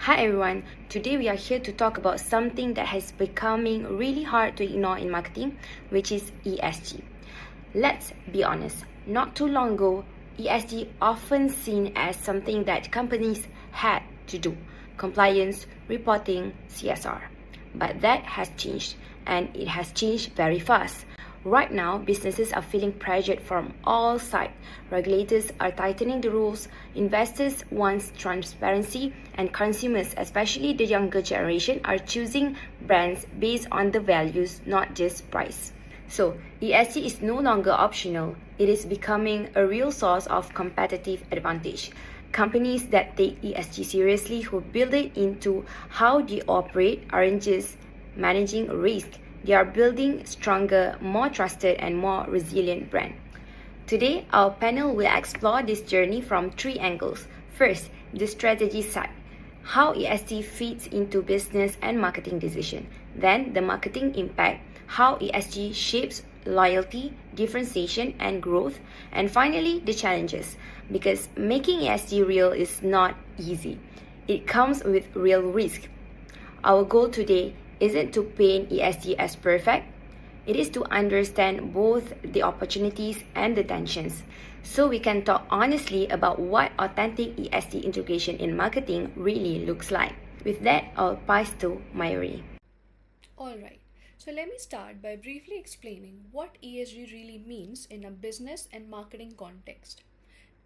Hi everyone, today we are here to talk about something that has becoming really hard to ignore in marketing, which is ESG. Let's be honest, not too long ago, ESG often seen as something that companies had to do, compliance, reporting, CSR. But that has changed, and it has changed very fast. Right now, businesses are feeling pressured from all sides. Regulators are tightening the rules, investors want transparency, and consumers, especially the younger generation, are choosing brands based on the values, not just price. So, ESG is no longer optional, it is becoming a real source of competitive advantage. Companies that take ESG seriously, who build it into how they operate, aren't just managing risk, they are building stronger, more trusted, and more resilient brand. Today, our panel will explore this journey from three angles. First, the strategy side, how ESG fits into business and marketing decision. Then, the marketing impact, how ESG shapes loyalty, differentiation, and growth. And finally, the challenges, because making ESG real is not easy. It comes with real risk. Our goal today isn't to paint ESG as perfect, it is to understand both the opportunities and the tensions, so we can talk honestly about what authentic ESG integration in marketing really looks like. With that, I'll pass to Mayuri. Alright, so let me start by briefly explaining what ESG really means in a business and marketing context.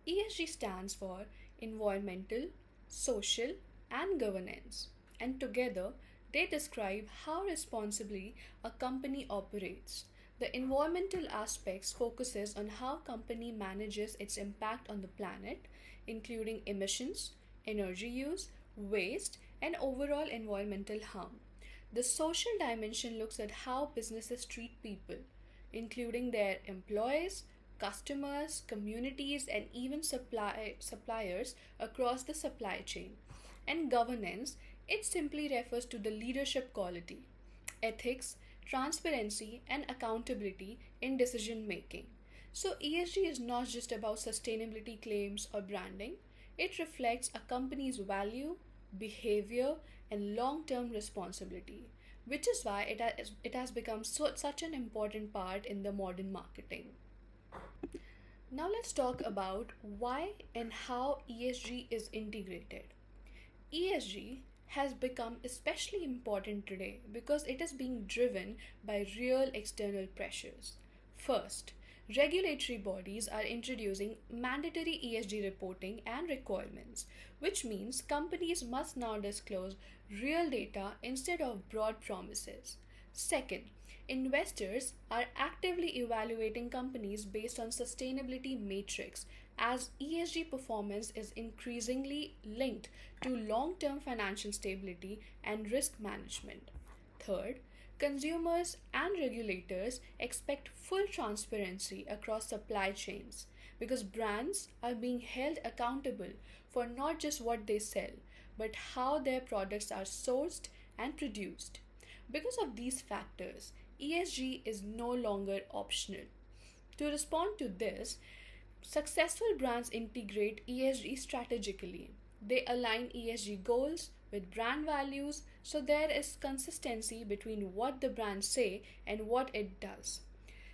ESG stands for environmental, social, and governance, and together they describe how responsibly a company operates. The environmental aspects focuses on how company manages its impact on the planet, including emissions, energy use, waste, and overall environmental harm. The social dimension looks at how businesses treat people, including their employees, customers, communities, and even suppliers across the supply chain. And governance, it simply refers to the leadership quality, ethics, transparency, and accountability in decision making. So, ESG is not just about sustainability claims or branding, it reflects a company's value, behavior, and long term responsibility, which is why it has become such an important part in the modern marketing. Now, let's talk about why and how ESG is integrated. ESG has become especially important today because it is being driven by real external pressures. First, regulatory bodies are introducing mandatory ESG reporting and requirements, which means companies must now disclose real data instead of broad promises. Second, investors are actively evaluating companies based on sustainability metrics as ESG performance is increasingly linked to long term financial stability and risk management. Third, consumers and regulators expect full transparency across supply chains because brands are being held accountable for not just what they sell, but how their products are sourced and produced. Because of these factors, ESG is no longer optional. To respond to this, successful brands integrate ESG strategically. They align ESG goals with brand values so there is consistency between what the brand say and what it does.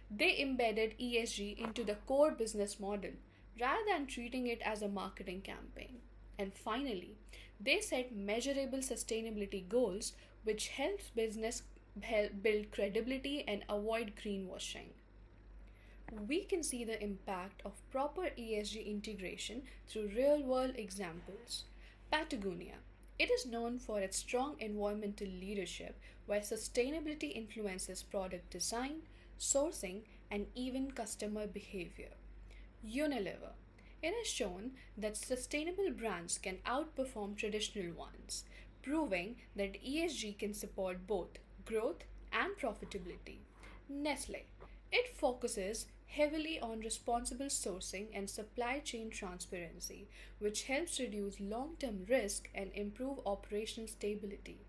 They embedded ESG into the core business model rather than treating it as a marketing campaign. And finally, they set measurable sustainability goals which helps business build credibility and avoid greenwashing. We can see the impact of proper ESG integration through real world examples. Patagonia. It is known for its strong environmental leadership, where sustainability influences product design, sourcing, and even customer behavior. Unilever. It has shown that sustainable brands can outperform traditional ones, proving that ESG can support both growth and profitability. Nestle. It focuses heavily on responsible sourcing and supply chain transparency, which helps reduce long term risk and improve operational stability.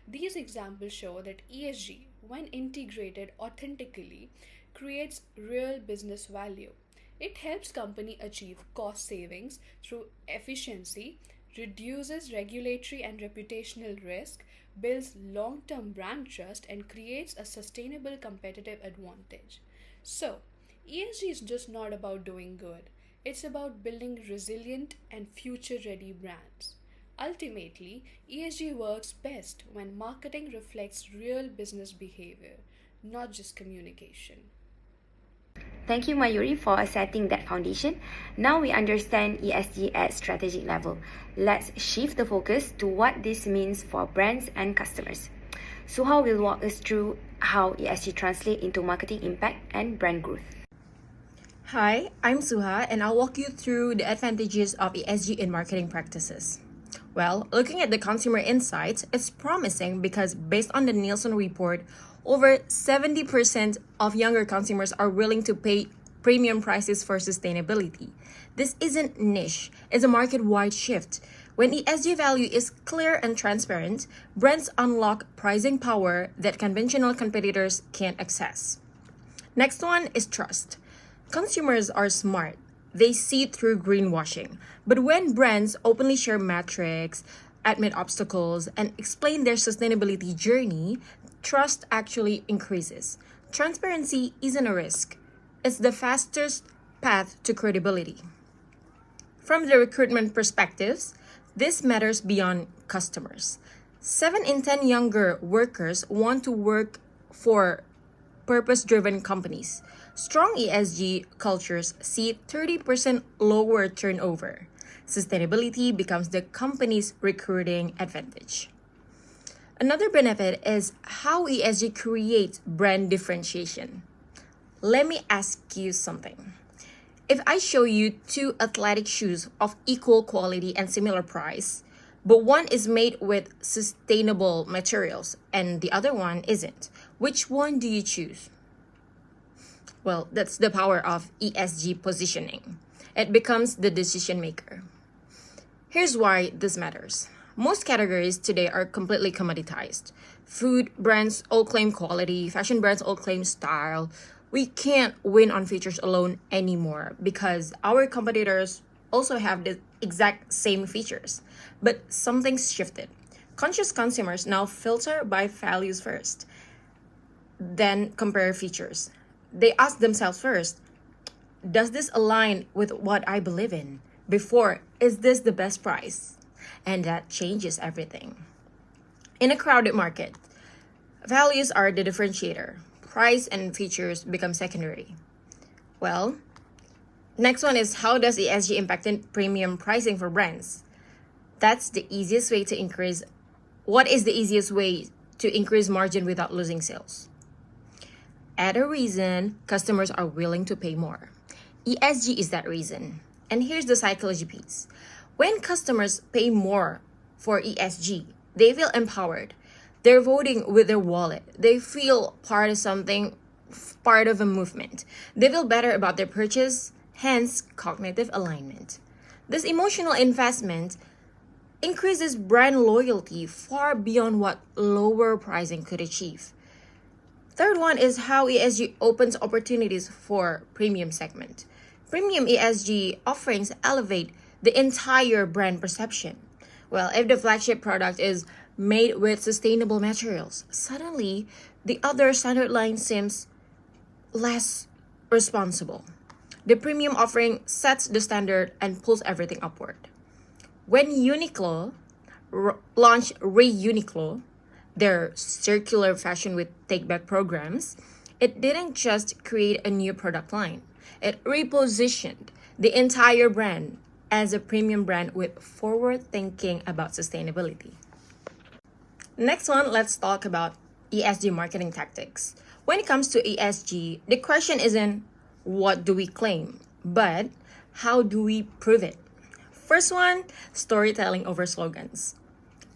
These examples show that ESG, when integrated authentically, creates real business value. It helps company achieve cost savings through efficiency, reduces regulatory and reputational risk, builds long term brand trust, and creates a sustainable competitive advantage. So, ESG is just not about doing good, it's about building resilient and future ready brands. Ultimately, ESG works best when marketing reflects real business behavior, not just communication. Thank you, Mayuri, for setting that foundation. Now we understand ESG at strategic level. Let's shift the focus to what this means for brands and customers. Suha will walk us through how ESG translates into marketing impact and brand growth. Hi, I'm Suha, and I'll walk you through the advantages of ESG in marketing practices. Well, looking at the consumer insights, it's promising because based on the Nielsen report, over 70% of younger consumers are willing to pay premium prices for sustainability. This isn't niche, it's a market-wide shift. When ESG value is clear and transparent, brands unlock pricing power that conventional competitors can't access. Next one is trust. Consumers are smart. They see through greenwashing. But when brands openly share metrics, admit obstacles, and explain their sustainability journey, trust actually increases. Transparency isn't a risk. It's the fastest path to credibility. From the recruitment perspectives, this matters beyond customers. 7 in 10 younger workers want to work for purpose-driven companies. Strong ESG cultures see 30% lower turnover. Sustainability becomes the company's recruiting advantage. Another benefit is how ESG creates brand differentiation. Let me ask you something. If I show you 2 athletic shoes of equal quality and similar price, but one is made with sustainable materials and the other one isn't, which one do you choose? Well, that's the power of ESG positioning. It becomes the decision maker. Here's why this matters. Most categories today are completely commoditized. Food brands all claim quality, fashion brands all claim style. We can't win on features alone anymore because our competitors also have the exact same features. But something's shifted. Conscious consumers now filter by values first, then compare features. They ask themselves first, does this align with what I believe in? Before, is this the best price? And that changes everything. In a crowded market, values are the differentiator. Price and features become secondary. Well, next one is how does ESG impact in premium pricing for brands? That's the easiest way to increase. What is the easiest way to increase margin without losing sales? Add a reason customers are willing to pay more. ESG is that reason. And here's the psychology piece. When customers pay more for ESG, they feel empowered. They're voting with their wallet. They feel part of something, part of a movement. They feel better about their purchase, hence cognitive alignment. This emotional investment increases brand loyalty far beyond what lower pricing could achieve. Third one is how ESG opens opportunities for premium segment. Premium ESG offerings elevate the entire brand perception. Well, if the flagship product is made with sustainable materials, suddenly the other standard line seems less responsible. The premium offering sets the standard and pulls everything upward. When Uniqlo launched Re-Uniqlo, their circular fashion with take-back programs, it didn't just create a new product line. It repositioned the entire brand as a premium brand with forward thinking about sustainability. Next one, let's talk about ESG marketing tactics. When it comes to ESG, the question isn't what do we claim, but how do we prove it? First one, storytelling over slogans.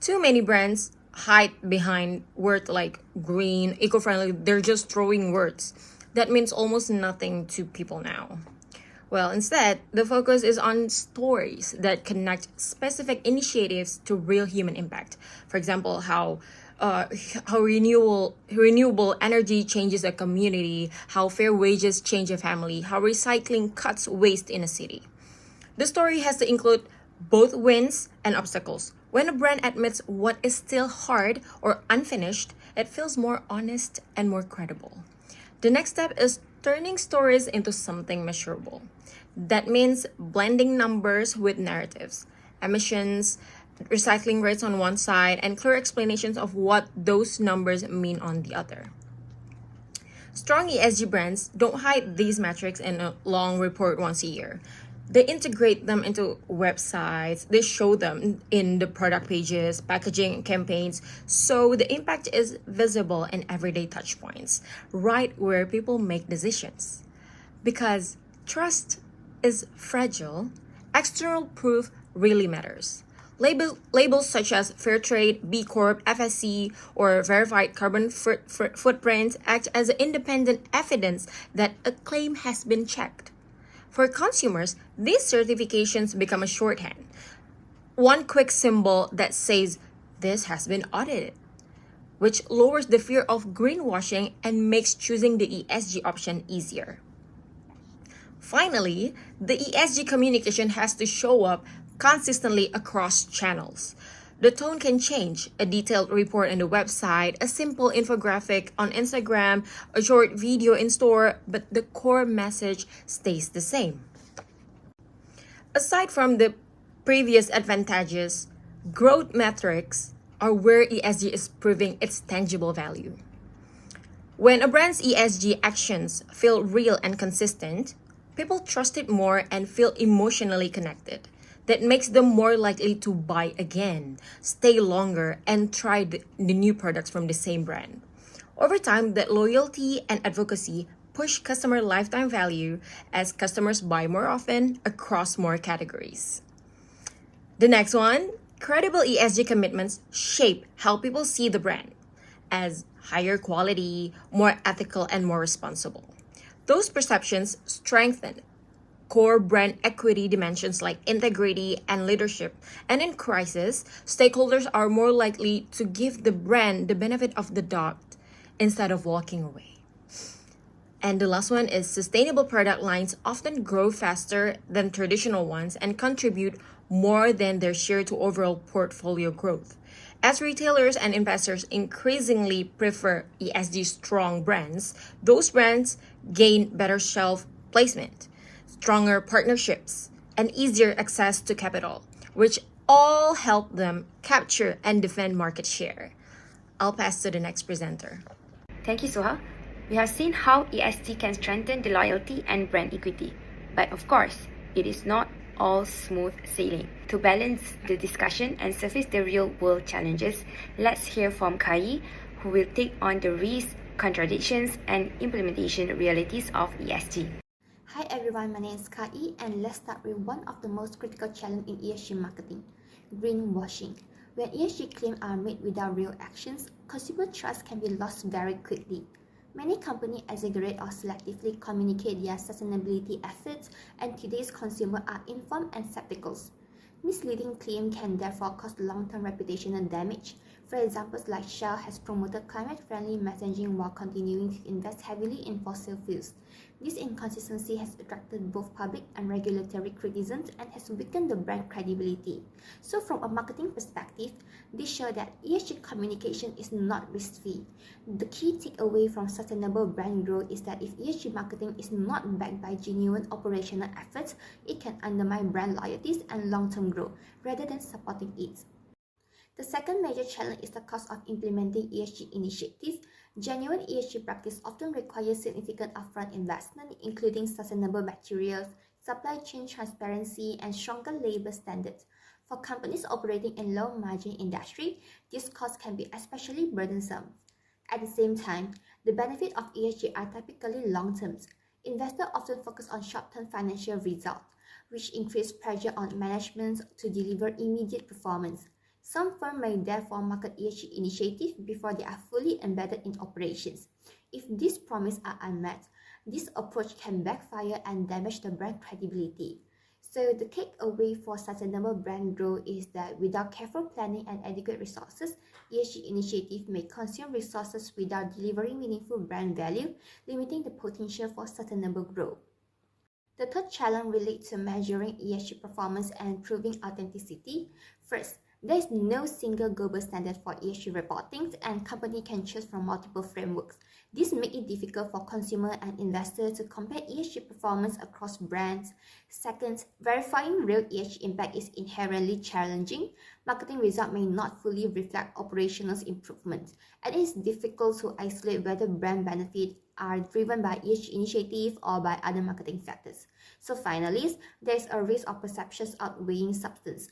Too many brands hide behind words like green, eco-friendly. They're just throwing words. That means almost nothing to people now. Well, instead, the focus is on stories that connect specific initiatives to real human impact. For example, how renewable energy changes a community, how fair wages change a family, how recycling cuts waste in a city. The story has to include both wins and obstacles. When a brand admits what is still hard or unfinished, it feels more honest and more credible. The next step is turning stories into something measurable. That means blending numbers with narratives, emissions, recycling rates on one side, and clear explanations of what those numbers mean on the other. Strong ESG brands don't hide these metrics in a long report once a year. They integrate them into websites, they show them in the product pages, packaging, campaigns, so the impact is visible in everyday touchpoints, right where people make decisions. Because trust is fragile, external proof really matters. Labels such as Fairtrade, B Corp, FSC, or verified carbon footprints act as independent evidence that a claim has been checked. For consumers, these certifications become a shorthand, one quick symbol that says this has been audited, which lowers the fear of greenwashing and makes choosing the ESG option easier. Finally, the ESG communication has to show up consistently across channels. The tone can change: a detailed report on the website, a simple infographic on Instagram, a short video in store, but the core message stays the same. Aside from the previous advantages, growth metrics are where ESG is proving its tangible value. When a brand's ESG actions feel real and consistent, people trust it more and feel emotionally connected. That makes them more likely to buy again, stay longer, and try the new products from the same brand. Over time, that loyalty and advocacy push customer lifetime value as customers buy more often across more categories. The next one, credible ESG commitments shape how people see the brand as higher quality, more ethical, and more responsible. Those perceptions strengthen core brand equity dimensions like integrity and leadership. And in crisis, stakeholders are more likely to give the brand the benefit of the doubt instead of walking away. And the last one is sustainable product lines often grow faster than traditional ones and contribute more than their share to overall portfolio growth. As retailers and investors increasingly prefer ESG strong brands, those brands gain better shelf placement, stronger partnerships, and easier access to capital, which all help them capture and defend market share. I'll pass to the next presenter. Thank you, Suha. We have seen how ESG can strengthen the loyalty and brand equity. But of course, it is not all smooth sailing. To balance the discussion and surface the real-world challenges, let's hear from Kai, who will take on the risks, contradictions, and implementation realities of ESG. Hi everyone, my name is Kai, and let's start with one of the most critical challenges in ESG marketing, greenwashing. When ESG claims are made without real actions, consumer trust can be lost very quickly. Many companies exaggerate or selectively communicate their sustainability efforts, and today's consumers are informed and skeptical. Misleading claims can therefore cause long-term reputational damage. For example, like Shell has promoted climate-friendly messaging while continuing to invest heavily in fossil fuels. This inconsistency has attracted both public and regulatory criticisms and has weakened the brand credibility. So from a marketing perspective, this shows that ESG communication is not risk-free. The key takeaway from sustainable brand growth is that if ESG marketing is not backed by genuine operational efforts, it can undermine brand loyalties and long-term growth rather than supporting it. The second major challenge is the cost of implementing ESG initiatives. Genuine ESG practice often requires significant upfront investment, including sustainable materials, supply chain transparency, and stronger labor standards. For companies operating in low-margin industry, these costs can be especially burdensome. At the same time, the benefits of ESG are typically long-term. Investors often focus on short-term financial results, which increase pressure on management to deliver immediate performance. Some firms may therefore market ESG initiatives before they are fully embedded in operations. If these promises are unmet, this approach can backfire and damage the brand credibility. So the takeaway for sustainable brand growth is that without careful planning and adequate resources, ESG initiatives may consume resources without delivering meaningful brand value, limiting the potential for sustainable growth. The third challenge relates to measuring ESG performance and proving authenticity. First, there is no single global standard for ESG reporting, and companies can choose from multiple frameworks. This makes it difficult for consumers and investors to compare ESG performance across brands. Second, verifying real ESG impact is inherently challenging. Marketing results may not fully reflect operational improvements, and it is difficult to isolate whether brand benefits are driven by ESG initiative or by other marketing factors. So finally, there is a risk of perceptions outweighing substance.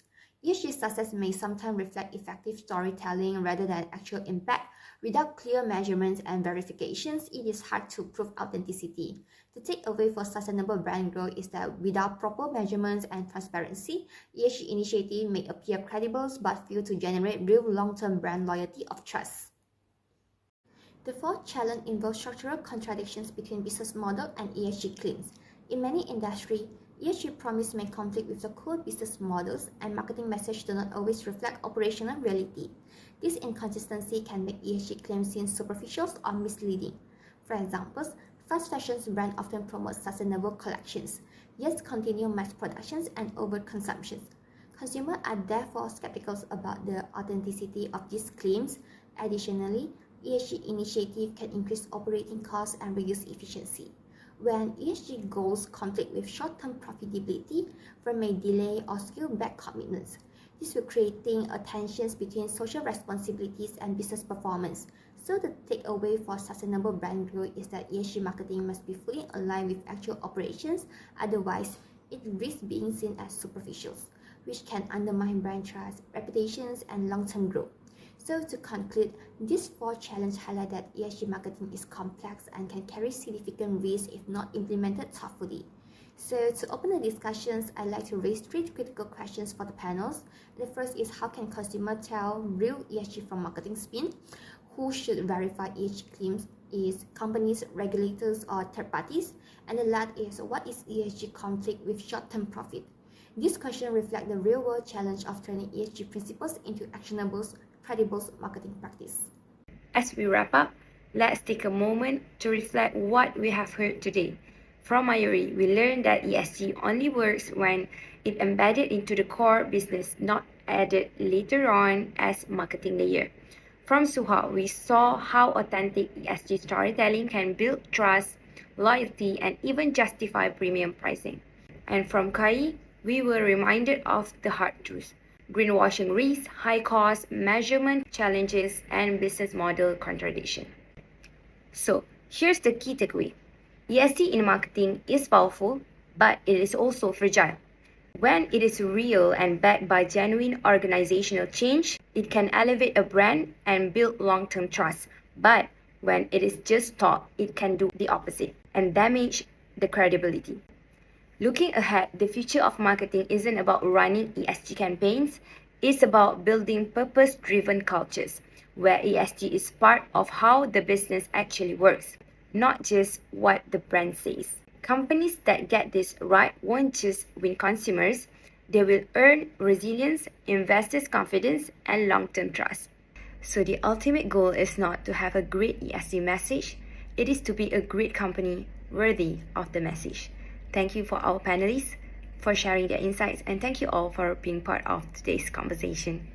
ESG success may sometimes reflect effective storytelling rather than actual impact. Without clear measurements and verifications, it is hard to prove authenticity. The takeaway for sustainable brand growth is that without proper measurements and transparency, ESG initiatives may appear credible but fail to generate real long-term brand loyalty or trust. The fourth challenge involves structural contradictions between business model and ESG claims. In many industries, ESG promise may conflict with the core business models, and marketing messages do not always reflect operational reality. This inconsistency can make ESG claims seem superficial or misleading. For example, fast fashion brands often promote sustainable collections, yet continue mass productions and overconsumption. Consumers are therefore skeptical about the authenticity of these claims. Additionally, ESG initiatives can increase operating costs and reduce efficiency. When ESG goals conflict with short-term profitability, firms may delay or scale back commitments. This will creating a tension between social responsibilities and business performance. So the takeaway for sustainable brand growth is that ESG marketing must be fully aligned with actual operations, otherwise it risks being seen as superficial, which can undermine brand trust, reputations, and long-term growth. So to conclude, these four challenges highlight that ESG marketing is complex and can carry significant risks if not implemented thoughtfully. So to open the discussions, I'd like to raise three critical questions for the panels. The first is, how can consumers tell real ESG from marketing spin? Who should verify ESG claims? Is companies, regulators, or third parties? And the last is, what is ESG conflict with short-term profit? These questions reflect the real-world challenge of turning ESG principles into actionable, credible marketing practice. As we wrap up, let's take a moment to reflect what we have heard today. From Mayuri, we learned that ESG only works when it embedded into the core business, not added later on as marketing layer. From Suha, we saw how authentic ESG storytelling can build trust, loyalty, and even justify premium pricing. And from Kai, we were reminded of the hard truth. Greenwashing risks, high costs, measurement challenges, and business model contradiction. So, here's the key takeaway. ESG in marketing is powerful, but it is also fragile. When it is real and backed by genuine organizational change, it can elevate a brand and build long-term trust. But when it is just talk, it can do the opposite and damage the credibility. Looking ahead, the future of marketing isn't about running ESG campaigns, it's about building purpose-driven cultures, where ESG is part of how the business actually works, not just what the brand says. Companies that get this right won't just win consumers, they will earn resilience, investors' confidence, and long-term trust. So the ultimate goal is not to have a great ESG message, it is to be a great company worthy of the message. Thank you for our panelists for sharing their insights, and thank you all for being part of today's conversation.